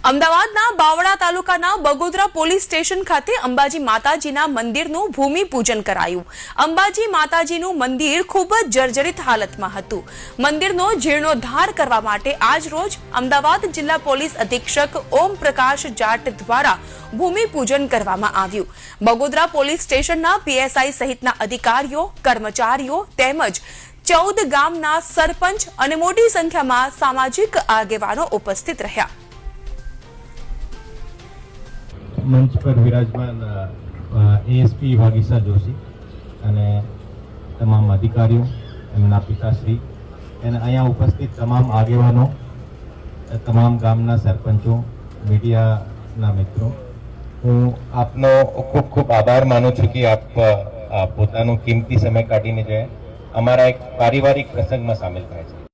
અમદાવાદના બાવળા તાલુકાના Bagodara police station ખાતે અંબાજી માતાજીના મંદિરનું ભૂમિપૂજન કરાયું। અંબાજી માતાજીનું મંદિર ખૂબ જ જર્જરિત હાલતમાં હતું। મંદિરનો જીર્ણોદ્ધાર કરવા માટે આજ રોજ અમદાવાદ જિલ્લા પોલીસ અધિક્ષક ઓમ પ્રકાશ જાટ દ્વારા ભૂમિપૂજન કરવામાં આવ્યું। બગોદરા પોલીસ સ્ટેશનના પીએસઆઈ સહિતના અધિકારીઓ, કર્મચારીઓ તેમજ 14 ગામના સરપંચ અને મોટી સંખ્યામાં સામાજિક આગેવાનો ઉપસ્થિત રહ્યા। मंच पर विराजमान एएसपी वागीसा जोशी અને તમામ અધિકારીઓ, એમના પિતાશ્રી અને અહીંયા ઉપસ્થિત તમામ આગેવાનો, તમામ ગામના સરપંચો, મીડિયાના મિત્રો, હું આપનો ખૂબ ખૂબ આભાર માનું છું કે આપ પોતાનો કિંમતી સમય કાઢીને જે અમારા એક પારિવારિક પ્રસંગમાં સામેલ થાય છે।